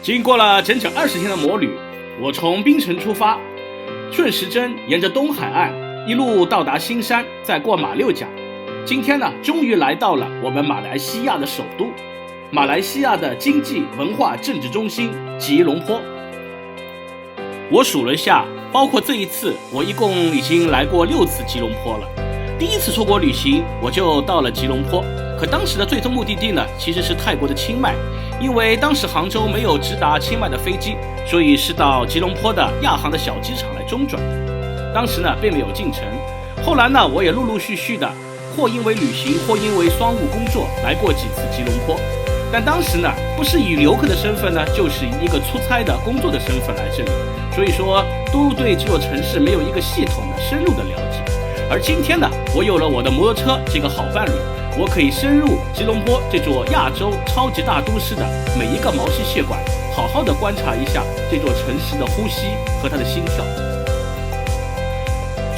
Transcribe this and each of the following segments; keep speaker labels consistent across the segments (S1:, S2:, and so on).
S1: 经过了整整20天的摩旅，我从槟城出发，顺时针沿着东海岸一路到达新山，再过马六甲。今天呢，终于来到了我们马来西亚的首都，马来西亚的经济、文化、政治中心吉隆坡。我数了一下，包括这一次，我一共已经来过6次吉隆坡了。第一次出国旅行，我就到了吉隆坡，可当时的最终目的地呢，其实是泰国的清迈，因为当时杭州没有直达清迈的飞机，所以是到吉隆坡的亚航的小机场来中转。当时呢，并没有进城。后来呢，我也陆陆续续的，或因为旅行，或因为商务工作，来过几次吉隆坡。但当时呢，不是以游客的身份呢，就是以一个出差的工作的身份来这里，所以说都对这座城市没有一个系统的、深入的了解。而今天呢，我有了我的摩托车这个好伴侣，我可以深入吉隆坡这座亚洲超级大都市的每一个毛细血管，好好的观察一下这座城市的呼吸和它的心跳。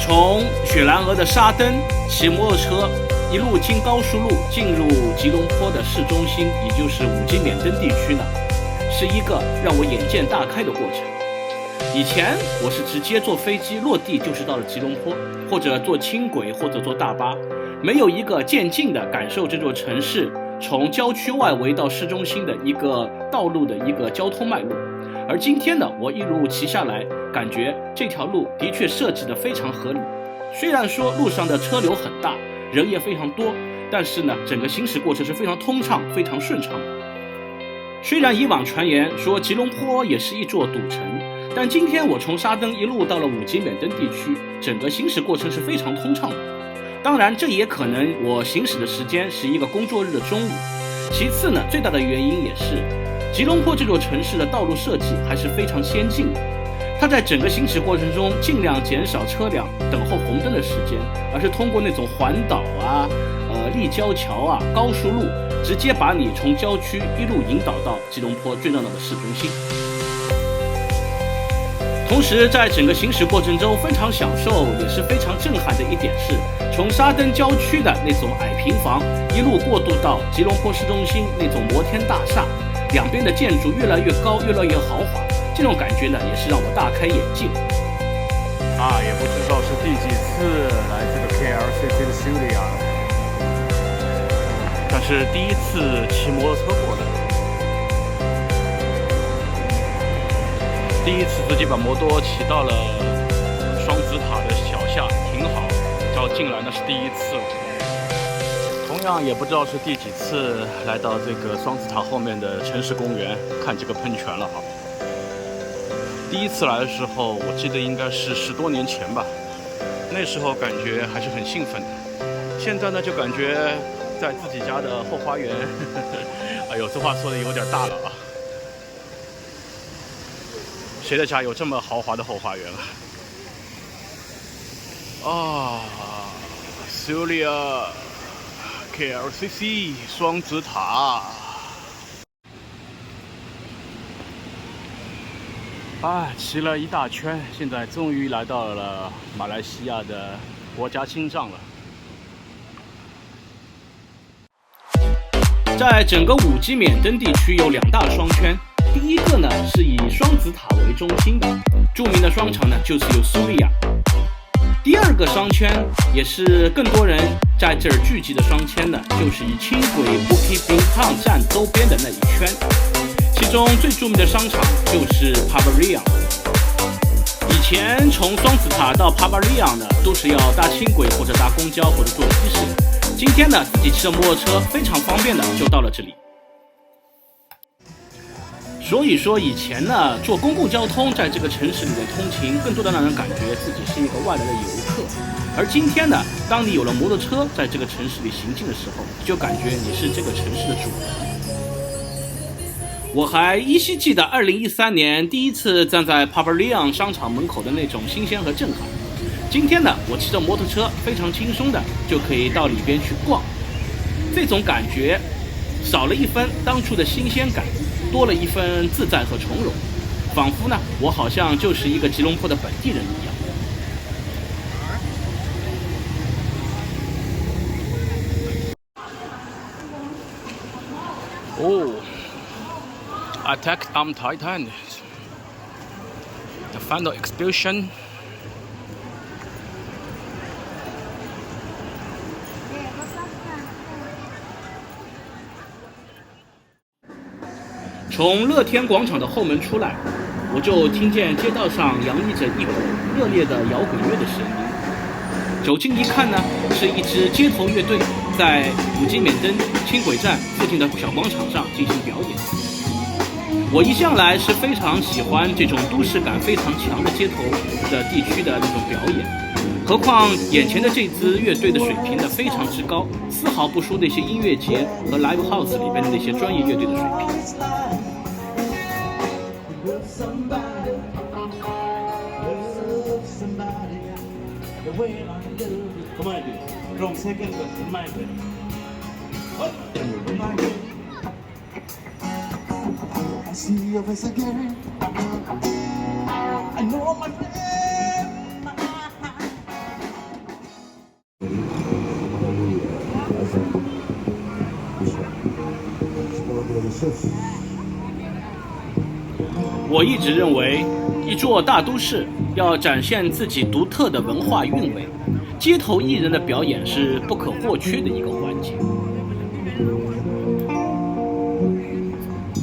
S1: 从雪兰莪的沙登骑摩托车一路经高速路进入吉隆坡的市中心，也就是5G免登地区呢，是一个让我眼界大开的过程。以前我是直接坐飞机落地就是到了吉隆坡，或者坐轻轨，或者坐大巴，没有一个渐进的感受这座城市从郊区外围到市中心的一个道路的一个交通脉络。而今天呢，我一路骑下来，感觉这条路的确设计得非常合理。虽然说路上的车流很大，人也非常多，但是呢，整个行驶过程是非常通畅、非常顺畅的。虽然以往传言说吉隆坡也是一座赌城，但今天我从沙登一路到了5G免登地区，整个行驶过程是非常通畅的。当然，这也可能我行驶的时间是一个工作日的中午。其次呢，最大的原因也是吉隆坡这座城市的道路设计还是非常先进的。它在整个行驶过程中尽量减少车辆等候红灯的时间，而是通过那种环岛啊、立交桥啊、高速路，直接把你从郊区一路引导到吉隆坡最热闹的市中心。同时，在整个行驶过程中非常享受也是非常震撼的一点是，从沙登郊区的那种矮平房一路过渡到吉隆坡市中心那种摩天大厦，两边的建筑越来越高，越来越豪华，这种感觉呢，也是让我大开眼界。
S2: 也不知道是第几次来这个 KLCC 的修理了，
S1: 但是第一次骑摩托车过来，第一次自己把摩托骑到了双子塔的脚下停好，照进来那是第一次了。同样也不知道是第几次来到这个双子塔后面的城市公园看这个喷泉了哈。第一次来的时候，我记得应该是10多年前吧，那时候感觉还是很兴奋的。现在呢，就感觉在自己家的后花园，哎呦，这话说的有点大了啊！谁的家有这么豪华的后花园啊？Sulia KLCC 双子塔。骑了一大圈，现在终于来到了马来西亚的国家心脏了。在整个5G免登地区有2大双圈，第一个呢是以双子塔为中心的，著名的商场呢就是有苏利亚。第二个商圈也是更多人在这儿聚集的商圈呢，就是以轻轨 Bukit Bintang 站周边的那一圈。其中最著名的商场就是 Pavilion。 以前从双子塔到 Pavilion 呢，都是要搭轻轨或者搭公交或者坐的士。今天呢，自己骑着摩托车非常方便的就到了这里。所以说以前呢，坐公共交通在这个城市里面通勤，更多的让人感觉自己是一个外来的游客。而今天呢，当你有了摩托车在这个城市里行进的时候，就感觉你是这个城市的主人。我还依稀记得2013年第一次站在 Pavilion 商场门口的那种新鲜和震撼。今天呢，我骑着摩托车非常轻松的就可以到里边去逛，这种感觉少了一分当初的新鲜感，多了一份自在和从容，仿佛呢，我好像就是一个吉隆坡的本地人一样。Attack on Titan. The final execution. 从乐天广场的后门出来，我就听见街道上洋溢着一股热烈的摇滚乐的声音。走近一看呢，是一支街头乐队在五金免登轻轨站附近的小广场上进行表演。我一向来是非常喜欢这种都市感非常强的街头的地区的那种表演，何况眼前的这支乐队的水平呢非常之高，丝毫不输那些音乐节和 live house 里边的那些专业乐队的水平。我一直认为，一座大都市要展现自己独特的文化韵味，街头艺人的表演是不可或缺的一个环节。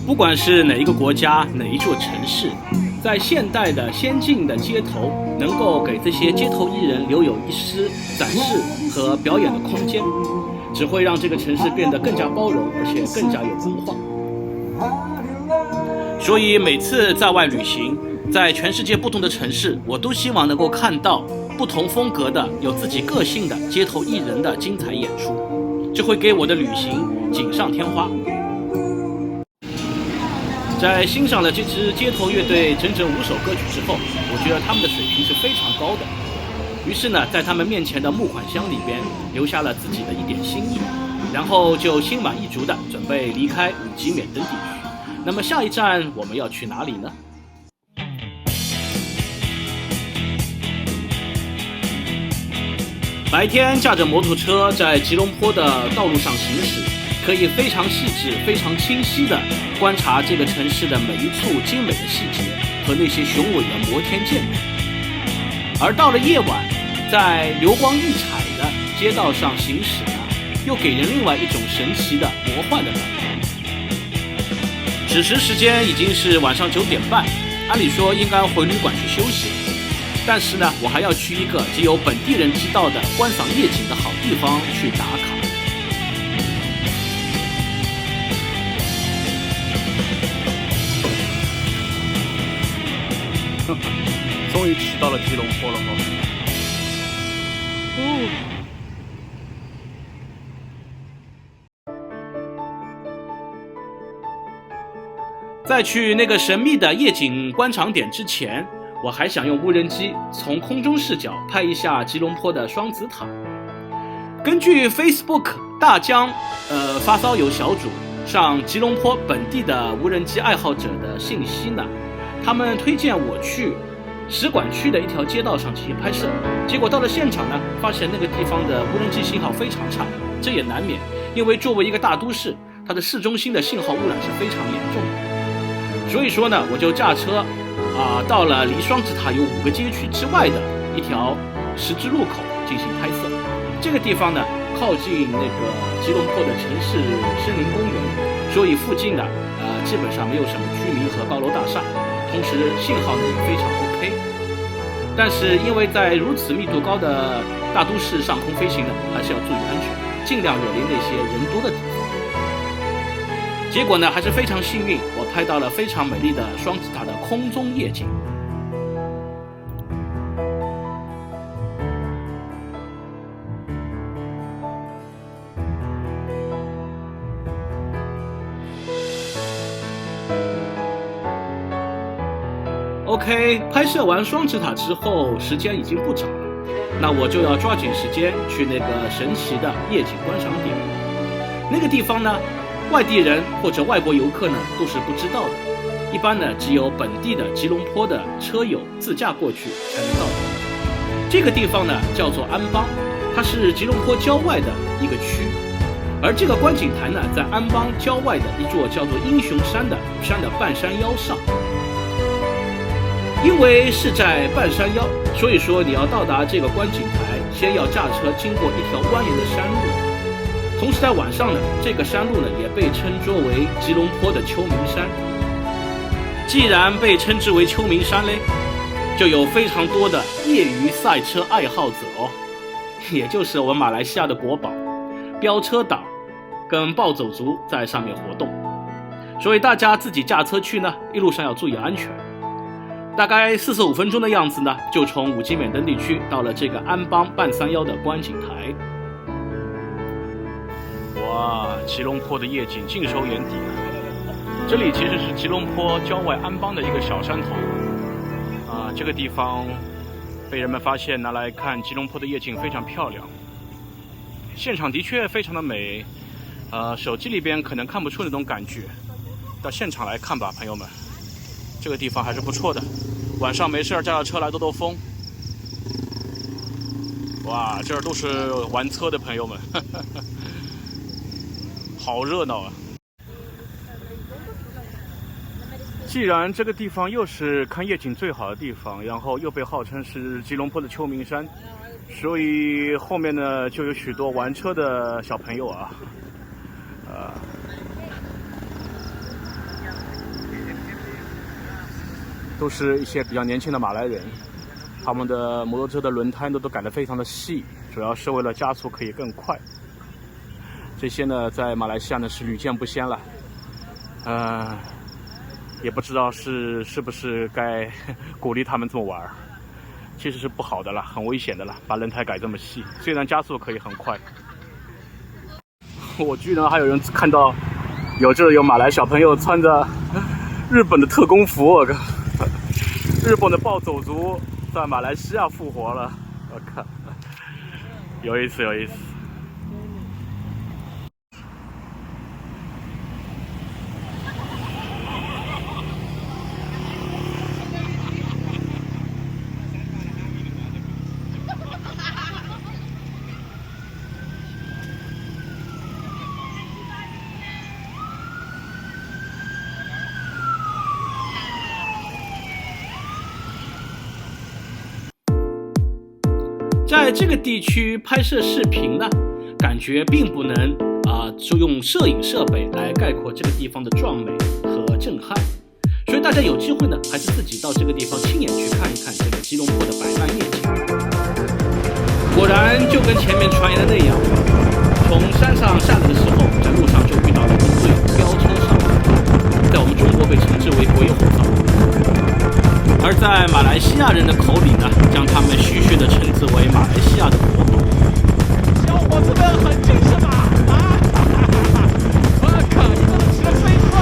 S1: 不管是哪一个国家、哪一座城市，在现代的先进的街头，能够给这些街头艺人留有一丝展示和表演的空间，只会让这个城市变得更加包容，而且更加有文化。所以每次在外旅行，在全世界不同的城市，我都希望能够看到不同风格的、有自己个性的街头艺人的精彩演出，这会给我的旅行锦上添花。在欣赏了这支街头乐队整整5首歌曲之后，我觉得他们的水平是非常高的。于是呢，在他们面前的木款箱里边留下了自己的一点心意，然后就心满意足的准备离开五级免登地区。那么下一站我们要去哪里呢？白天驾着摩托车在吉隆坡的道路上行驶，可以非常细致、非常清晰地观察这个城市的每一处精美的细节和那些雄伟的摩天建筑。而到了夜晚，在流光溢彩的街道上行驶呢，又给人另外一种神奇的魔幻的感觉。此时时间已经是晚上9点半，按理说应该回旅馆去休息，但是呢，我还要去一个只有本地人知道的观赏夜景的好地方去打卡。
S2: 终于骑到了吉隆坡了哈。
S1: 在去那个神秘的夜景观赏点之前，我还想用无人机从空中视角拍一下吉隆坡的双子塔。根据 Facebook 大疆发烧友小组上吉隆坡本地的无人机爱好者的信息呢，他们推荐我去使馆区的一条街道上进行拍摄，结果到了现场呢，发现那个地方的无人机信号非常差，这也难免，因为作为一个大都市，它的市中心的信号污染是非常严重的。所以说呢，我就驾车到了离双子塔有5个街区之外的一条十字路口进行拍摄。这个地方呢，靠近那个吉隆坡的城市森林公园，所以附近呢基本上没有什么居民和高楼大厦，同时信号呢也非常 OK。但是因为在如此密度高的大都市上空飞行呢，还是要注意安全，尽量远离那些人多的地方。结果呢，还是非常幸运，我拍到了非常美丽的双子塔的空中夜景。OK， 拍摄完双子塔之后，时间已经不早了，那我就要抓紧时间去那个神奇的夜景观赏点。那个地方呢，外地人或者外国游客呢都是不知道的，一般呢只有本地的吉隆坡的车友自驾过去才能到达。这个地方呢叫做安邦，它是吉隆坡郊外的一个区。而这个观景台呢，在安邦郊外的一座叫做英雄山的半山腰上。因为是在半山腰，所以说你要到达这个观景台，先要驾车经过一条蜿蜒的山路。同时在晚上呢，这个山路呢也被称作为吉隆坡的秋名山。既然被称之为秋名山嘞，就有非常多的业余赛车爱好者哦，也就是我们马来西亚的国宝飙车党跟暴走族在上面活动。所以大家自己驾车去呢，一路上要注意安全。大概45分钟的样子呢，就从五金缅登地区到了这个安邦半山腰的观景台。哇，吉隆坡的夜景尽收眼底啊！这里其实是吉隆坡郊外安邦的一个小山头啊，这个地方被人们发现拿来看吉隆坡的夜景非常漂亮，现场的确非常的美，手机里边可能看不出那种感觉，到现场来看吧，朋友们。这个地方还是不错的，晚上没事驾着车来兜风。哇，这儿都是玩车的朋友们，好热闹啊！既然这个地方又是看夜景最好的地方，然后又被号称是吉隆坡的秋名山，所以后面呢就有许多玩车的小朋友啊，都是一些比较年轻的马来人，他们的摩托车的轮胎呢都改得非常的细，主要是为了加速可以更快。这些呢在马来西亚呢是屡见不鲜了，也不知道是不是该鼓励他们这么玩，其实是不好的了，很危险的了，把轮胎改这么细，虽然加速可以很快。我居然还有人看到有马来小朋友穿着日本的特工服，我靠！日本的暴走族在马来西亚复活了，我靠，有意思。在这个地区拍摄视频呢，感觉并不能就用摄影设备来概括这个地方的壮美和震撼，所以大家有机会呢，还是自己到这个地方亲眼去看一看这个吉隆坡的百万夜景。果然就跟前面传言的那样，从山上下来的时候，在路上就遇到了一对飙车少年，在我们中国被称之为鬼火少年。而在马来西亚人的口里呢，将他们虚虚地称之为马来西亚的国宝。小伙子们很近是吧？我靠，你怎么骑得飞快？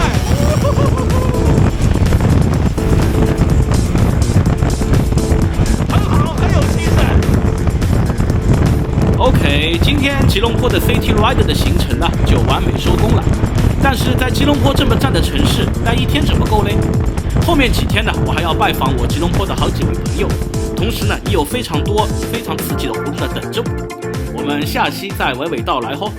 S1: 很好，很有气势。OK， 今天吉隆坡的 City Ride 的行程呢就完美收工了。但是在吉隆坡这么赞的城市，待一天怎么够嘞？后面几天呢，我还要拜访我吉隆坡的好几位朋友，同时呢，也有非常多非常刺激的活动在等着我。我们下期再娓娓道来吼。